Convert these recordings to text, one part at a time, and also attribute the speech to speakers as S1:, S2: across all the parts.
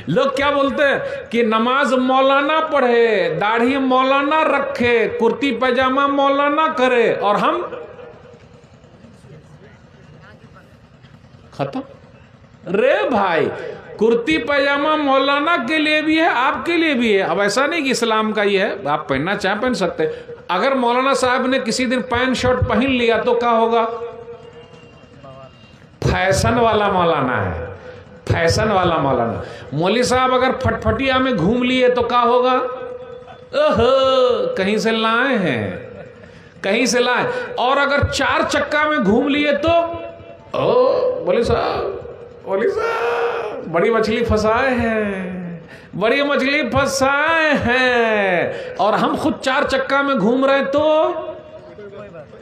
S1: लोग क्या बोलते हैं कि नमाज मौलाना पढ़े, दाढ़ी मौलाना रखे, कुर्ती पैजामा मौलाना करे, और हम खत्म। रे भाई, कुर्ती पैजामा मौलाना के लिए भी है, आपके लिए भी है। अब ऐसा नहीं कि इस्लाम का ही है, आप पहनना चाहे पहन सकते। अगर मौलाना साहब ने किसी दिन पैंट शर्ट पहन लिया तो क्या होगा? फैशन वाला मौलाना है, फैशन वाला मौलाना। मौली साहब अगर फटफटिया में घूम लिए तो क्या होगा? ओहो, कहीं से लाए हैं, कहीं से लाए। और अगर 4 चक्का में घूम लिए तो ओ मौली साहब, मौली साहब बड़ी मछली फंसाए हैं, बड़ी मछली फंसाए हैं। और हम खुद 4 चक्का में घूम रहे तो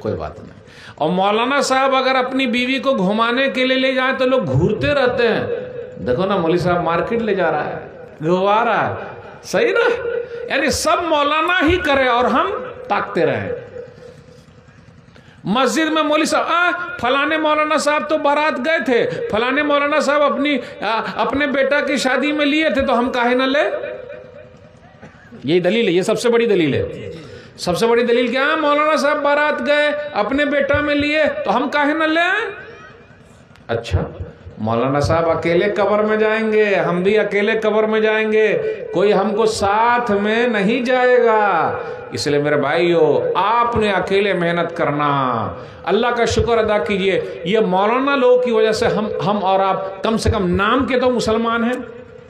S1: कोई बात नहीं। और मौलाना साहब अगर अपनी बीवी को घुमाने के लिए ले जाए तो लोग घूरते रहते हैं, देखो ना मौली साहब मार्केट ले जा रहा है, घुमा रहा है, सही ना? यानी सब मौलाना ही करे और हम ताकते रहे। मस्जिद में मौली साहब फलाने मौलाना साहब तो बारात गए थे, फलाने मौलाना साहब अपने बेटा की शादी में लिए थे, तो हम काहे न ले? यही दलील है, ये सबसे बड़ी दलील है। सबसे बड़ी दलील क्या है? मौलाना साहब बारात गए, अपने बेटा में लिए, तो हम काहे न ले? अच्छा, मौलाना साहब अकेले कब्र में जाएंगे, हम भी अकेले कब्र में जाएंगे, कोई हमको साथ में नहीं जाएगा। इसलिए मेरे भाइयों, आपने अकेले मेहनत करना, अल्लाह का शुक्र अदा कीजिए। ये मौलाना लोगों की वजह से हम और आप कम से कम नाम के तो मुसलमान हैं,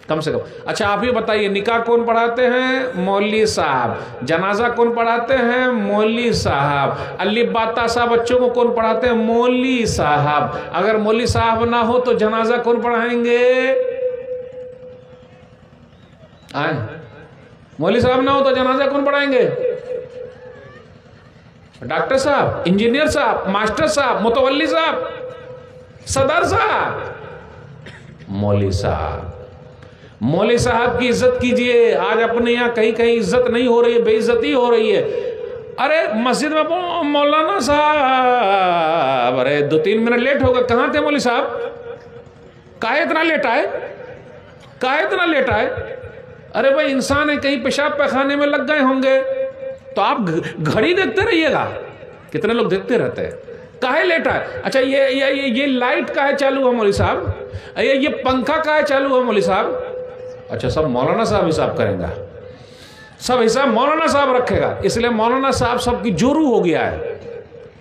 S1: कम से कम। अच्छा, आप ये बताइए, निकाह कौन पढ़ाते हैं? मौलवी साहब। जनाजा कौन पढ़ाते हैं? मौलवी साहब। अलिफ बाता साहब बच्चों को कौन पढ़ाते हैं? मौलवी साहब। अगर मौलवी साहब ना हो तो जनाजा कौन पढ़ाएंगे? मौलवी साहब ना हो तो जनाजा कौन पढ़ाएंगे? डॉक्टर साहब, इंजीनियर साहब, मास्टर साहब, मुतवल्ली साहब, सदर साहब। मौलवी साहब, मौलवी साहब की इज्जत कीजिए। आज अपने यहाँ कहीं कहीं इज्जत नहीं हो रही है, बेइज्जती हो रही है। अरे मस्जिद में मौलाना साहब, अरे 2-3 मिनट लेट हो गए, कहाँ थे मौलवी साहब? काहे इतना लेट आए? काहे इतना लेट आए? अरे भाई, इंसान है, कहीं पेशाब पैखाने में लग गए होंगे तो आप घड़ी देखते रहिएगा। कितने लोग देखते रहते हैं, काहे लेट आए? अच्छा, ये लाइट काहे चालू है मौलवी साहब? ये पंखा काहे चालू है मौलवी साहब? अच्छा, सब मौलाना साहब हिसाब करेंगे, सब हिसाब मौलाना साहब रखेगा। इसलिए मौलाना साहब सबकी जोरू हो गया है।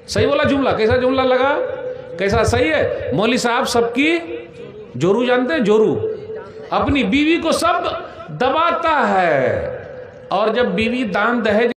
S1: सही बोला जुमला? कैसा जुमला लगा? कैसा सही है? मौलवी साहब सबकी जोरू, जानते हैं जोरू? अपनी बीवी को सब दबाता है, और जब बीवी दान दहेज